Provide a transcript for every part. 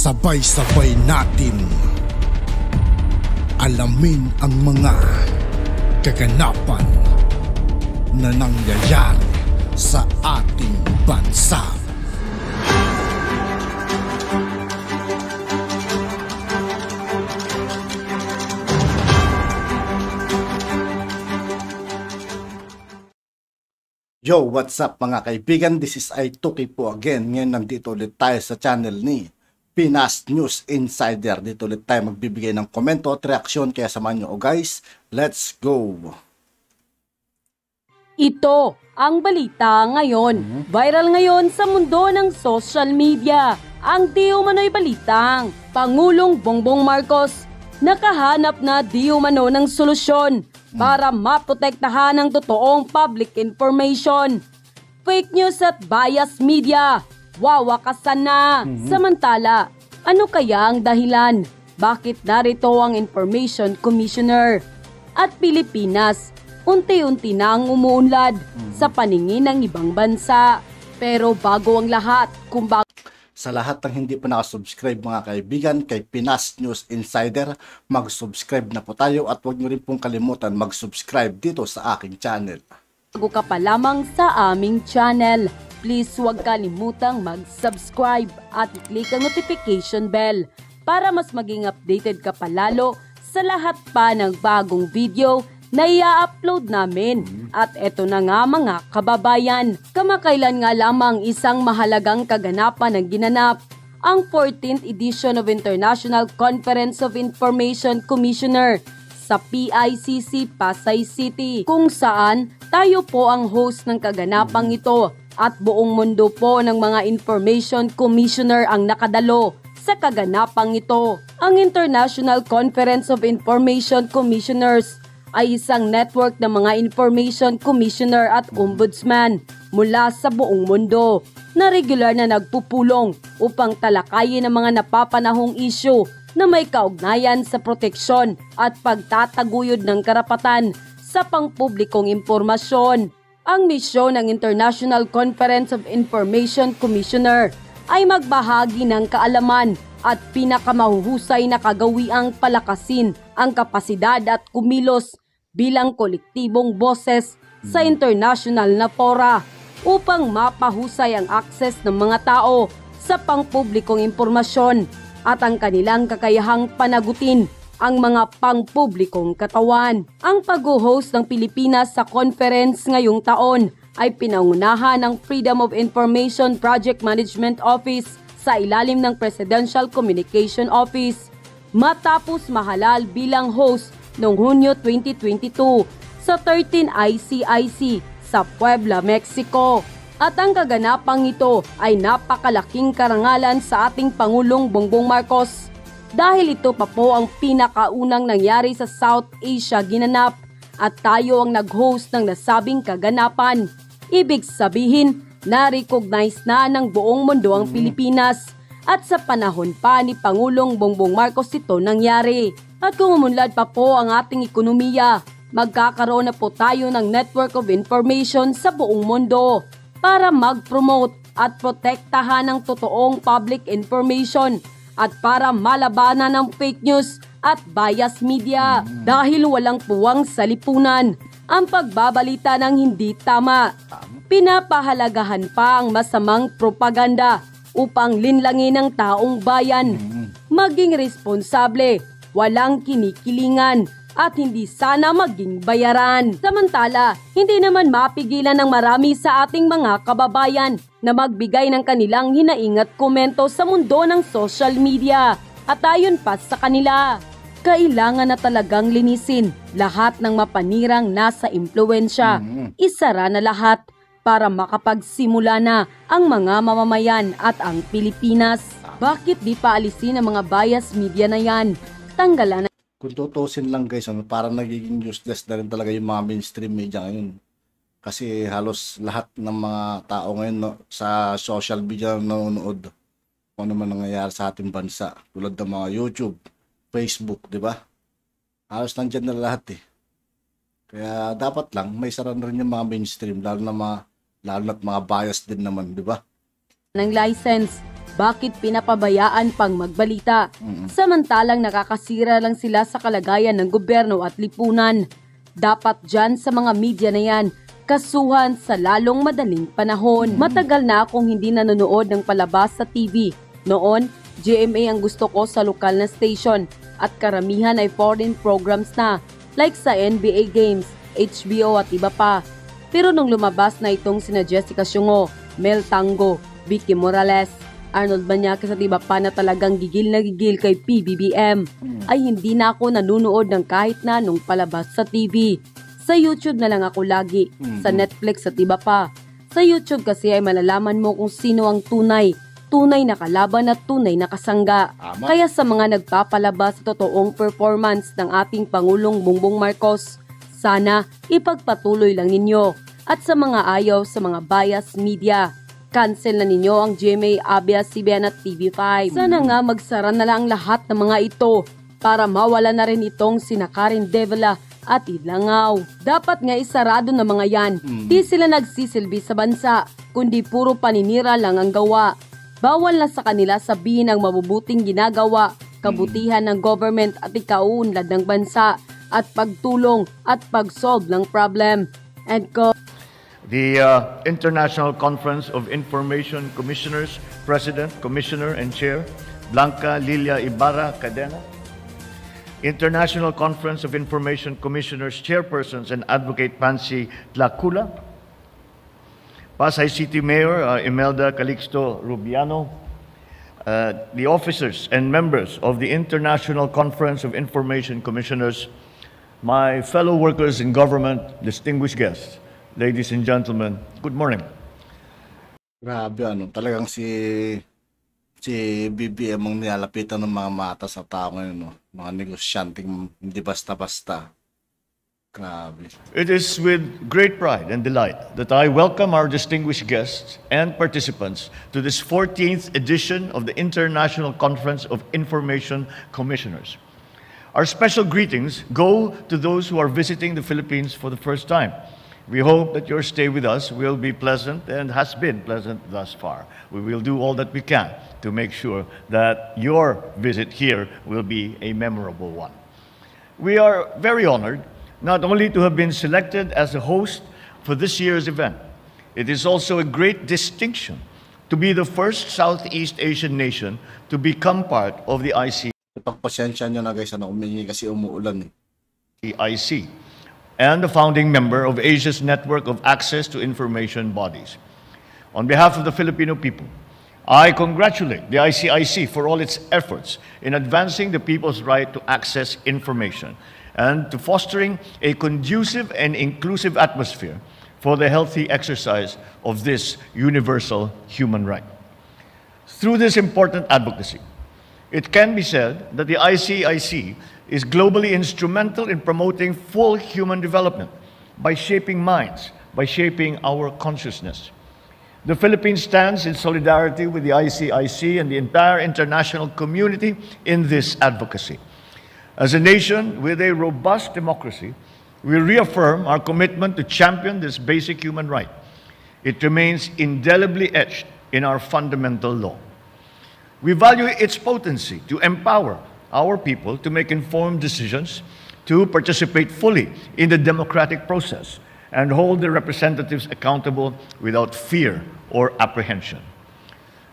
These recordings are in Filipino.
Sabay-sabay natin alamin ang mga kaganapan na nangyayari sa ating bansa. Yo, what's up mga kaibigan? This is Tuki po again. Ngayon nandito ulit tayo sa channel ni Pinas News Insider. Dito ulit tayo magbibigay ng komento at reaksyon, kaya samahan nyo. Guys, let's go! Ito ang balita ngayon. Viral ngayon sa mundo ng social media. Ang di umano'y balitang Pangulong Bongbong Marcos nakahanap na di umano ng solusyon para maprotektahan ang totoong public information. Fake news at bias media, wawakasan na. Samantala, ano kaya ang dahilan? Bakit narito ang Information Commissioner? At Pilipinas, unti-unti na ang umuunlad sa paningin ng ibang bansa. Pero bago ang lahat, Sa lahat ng hindi pa nakasubscribe mga kaibigan kay Pinas News Insider, mag-subscribe na po tayo at huwag nyo rin pong kalimutan mag-subscribe dito sa aking channel. bago ka pa lamang sa aming channel, please huwag kalimutang mag-subscribe at i-click ang notification bell para mas maging updated ka palalo sa lahat pa ng bagong video na i-upload namin. At eto na nga mga kababayan, kamakailan nga lamang isang mahalagang kaganapan ang ginanap, ang 14th edition of International Conference of Information Commissioner sa PICC Pasay City, kung saan tayo po ang host ng kaganapang ito at buong mundo po ng mga Information Commissioner ang nakadalo sa kaganapang ito. Ang International Conference of Information Commissioners ay isang network ng mga Information Commissioner at Ombudsman mula sa buong mundo na regular na nagpupulong upang talakayin ang mga napapanahong issue na may kaugnayan sa proteksyon at pagtataguyod ng karapatan sa pangpublikong impormasyon. Ang misyon ng International Conference of Information Commissioner ay magbahagi ng kaalaman at pinakamahuhusay na kagawiang palakasin ang kapasidad at kumilos bilang kolektibong boses sa international na fora upang mapahusay ang akses ng mga tao sa pangpublikong impormasyon at ang kanilang kakayahang panagutin ang mga pangpublikong katawan. Ang pag-host ng Pilipinas sa conference ngayong taon ay pinangunahan ng Freedom of Information Project Management Office sa ilalim ng Presidential Communication Office matapos mahalal bilang host noong Hunyo 2022 sa 13 ICIC sa Puebla, Mexico. At ang kaganapang ito ay napakalaking karangalan sa ating Pangulong Bongbong Marcos dahil ito pa po ang pinakaunang nangyari sa South Asia ginanap at tayo ang nag-host ng nasabing kaganapan. Ibig sabihin, na-recognize na ng buong mundo ang Pilipinas at sa panahon pa ni Pangulong Bongbong Marcos ito nangyari. At kung umunlad pa po ang ating ekonomiya, magkakaroon na po tayo ng network of information sa buong mundo para mag-promote at protektahan ang totoong public information at para malabanan ng fake news at bias media dahil walang puwang sa lipunan ang pagbabalita ng hindi tama. Pinapahalagahan pa ang masamang propaganda upang linlangin ang taong bayan. Maging responsable, walang kinikilingan at hindi sana maging bayaran. Samantala, hindi naman mapigilan ng marami sa ating mga kababayan na magbigay ng kanilang hinaing at komento sa mundo ng social media. At ayon pa sa kanila, kailangan na talagang linisin lahat ng mapanirang nasa impluwensya. Isara na lahat para makapagsimula na ang mga mamamayan at ang Pilipinas. Bakit di pa alisin ang mga bias media na yan? Tanggalan na. Kung tutusin lang guys, parang nagiging useless na rin talaga yung mga mainstream media ngayon. Kasi halos lahat ng mga tao ngayon sa social media nanonood kung ano man nangyayari sa ating bansa. Tulad ng mga YouTube, Facebook, di ba? Halos nandyan na lahat eh. Kaya dapat lang may sara na rin yung mga mainstream, lalo na mga bias din naman, di ba? Ng license bakit pinapabayaan pang magbalita. Samantalang nakakasira lang sila sa kalagayan ng gobyerno at lipunan. Dapat dyan sa mga media na yan, kasuhan sa lalong madaling panahon. Matagal na akong hindi nanonood ng palabas sa TV. Noon, GMA ang gusto ko sa lokal na station at karamihan ay foreign programs na like sa NBA games, HBO at iba pa. Pero nung lumabas na itong sina Jessica Siongo, Mel Tango, Vicky Morales, Arnold Banyakis at iba pa na talagang gigil na gigil kay PBBM, ay hindi na ako nanunood ng kahit na anong palabas sa TV. Sa YouTube na lang ako lagi, sa Netflix at iba pa. Sa YouTube kasi ay malalaman mo kung sino ang tunay na kalaban at tunay na kasangga. Kaya sa mga nagpapalabas sa totoong performance ng ating Pangulong Bongbong Marcos, sana ipagpatuloy lang ninyo. At sa mga ayaw sa mga bias media, cancel na ninyo ang GMA, ABS-CBN at TV5. Sana nga magsara na lang lahat ng mga ito para mawala na rin itong sina Karen Devela at Ilangaw. Dapat nga isarado na mga yan. Di sila nagsisilbi sa bansa, kundi puro paninira lang ang gawa. Bawal na sa kanila sabihin ang mabubuting ginagawa, kabutihan ng government at ikauunlad ng bansa at pagtulong at pag-solve ng problem. And The International Conference of Information Commissioners, President, Commissioner, and Chair, Blanca Lilia Ibarra Cadena. International Conference of Information Commissioners, Chairpersons, and Advocate Pansy Tlacula. Pasay City Mayor Imelda Calixto Rubiano. The officers and members of the International Conference of Information Commissioners, my fellow workers in government, distinguished guests, ladies and gentlemen, good morning. Grabe talagang si BBM ang nilalapitan ng mga mata sa tao ngayon, mga negosyanteng hindi basta-basta. Grabe. It is with great pride and delight that I welcome our distinguished guests and participants to this 14th edition of the International Conference of Information Commissioners. Our special greetings go to those who are visiting the Philippines for the first time. We hope that your stay with us will be pleasant and has been pleasant thus far. We will do all that we can to make sure that your visit here will be a memorable one. We are very honored not only to have been selected as a host for this year's event, it is also a great distinction to be the first Southeast Asian nation to become part of the Pagpasensya nyo na guys, umingi kasi umuulan IC, and the founding member of Asia's network of access to information bodies. On behalf of the Filipino people, I congratulate the ICIC for all its efforts in advancing the people's right to access information and to fostering a conducive and inclusive atmosphere for the healthy exercise of this universal human right. Through this important advocacy, it can be said that the ICIC is globally instrumental in promoting full human development by shaping minds, by shaping our consciousness. The Philippines stands in solidarity with the ICIC and the entire international community in this advocacy. As a nation with a robust democracy, we reaffirm our commitment to champion this basic human right. It remains indelibly etched in our fundamental law. We value its potency to empower our people to make informed decisions, to participate fully in the democratic process, and hold their representatives accountable without fear or apprehension.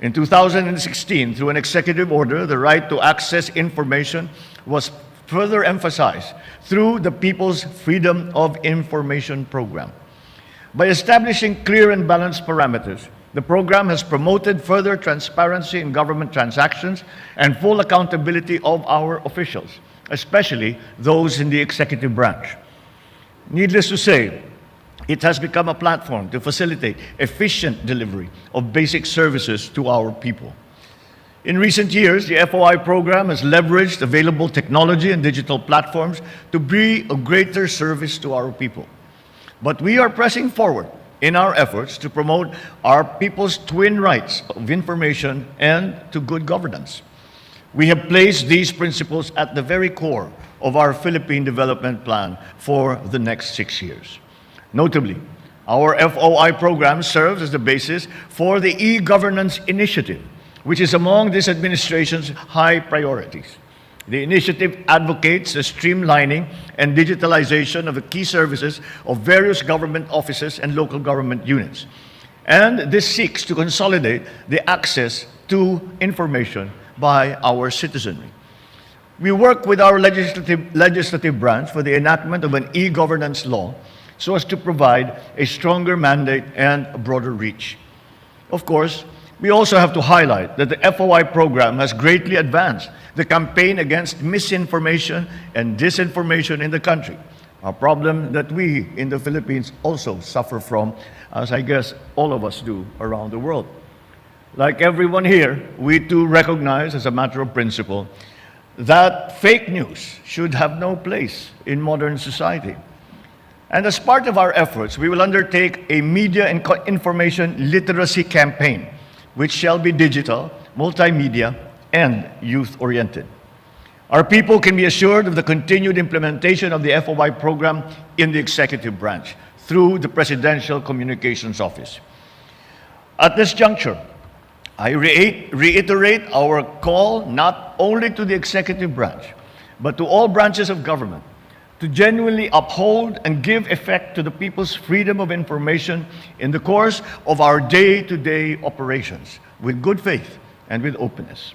In 2016, through an executive order, the right to access information was further emphasized through the People's Freedom of Information Program. By establishing clear and balanced parameters, the program has promoted further transparency in government transactions and full accountability of our officials, especially those in the executive branch. Needless to say, it has become a platform to facilitate efficient delivery of basic services to our people. In recent years, the FOI program has leveraged available technology and digital platforms to be of greater service to our people. But we are pressing forward in our efforts to promote our people's twin rights of information and to good governance. We have placed these principles at the very core of our Philippine Development Plan for the next 6 years. Notably, our FOI program serves as the basis for the e-governance initiative, which is among this administration's high priorities. The initiative advocates the streamlining and digitalization of the key services of various government offices and local government units. And this seeks to consolidate the access to information by our citizenry. We work with our legislative branch for the enactment of an e-governance law so as to provide a stronger mandate and a broader reach. Of course, we also have to highlight that the FOI program has greatly advanced the campaign against misinformation and disinformation in the country, a problem that we in the Philippines also suffer from, as I guess all of us do around the world. Like everyone here, we too recognize as a matter of principle that fake news should have no place in modern society. And as part of our efforts, we will undertake a media and information literacy campaign, which shall be digital, multimedia, and youth-oriented. Our people can be assured of the continued implementation of the FOI program in the executive branch through the Presidential Communications Office. At this juncture, I reiterate our call not only to the executive branch, but to all branches of government to genuinely uphold and give effect to the people's freedom of information in the course of our day-to-day operations with good faith and with openness.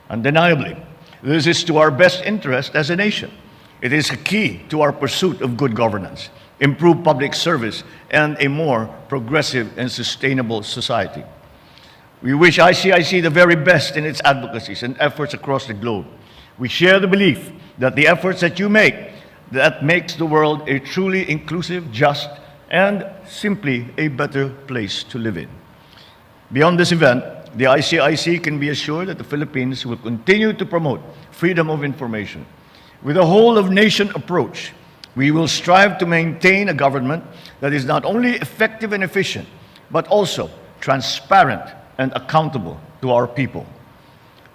Undeniably, this is to our best interest as a nation. It is a key to our pursuit of good governance, improved public service, and a more progressive and sustainable society. We wish ICIC the very best in its advocacies and efforts across the globe. We share the belief that the efforts that you make, that makes the world a truly inclusive, just, and simply a better place to live in. Beyond this event, the ICIC can be assured that the Philippines will continue to promote freedom of information. With a whole-of-nation approach, we will strive to maintain a government that is not only effective and efficient, but also transparent and accountable to our people.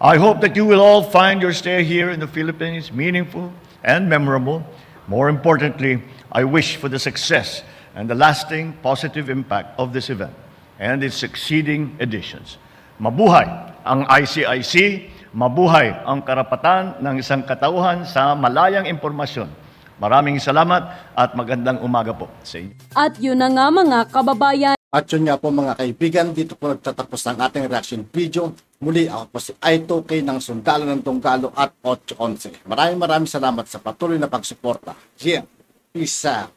I hope that you will all find your stay here in the Philippines meaningful and memorable. More importantly, I wish for the success and the lasting positive impact of this event and its succeeding editions. Mabuhay ang ICIC, mabuhay ang karapatan ng isang katauhan sa malayang impormasyon. Maraming salamat at magandang umaga po sa inyo. At yun na nga mga kababayan. At yun nga po mga kaibigan, dito po nagtatapos ang ating reaction video. Muli ako po si Aito K ng Sundalo ng Tunggalo at 811. Maraming salamat sa patuloy na pagsuporta. Yeah, peace out.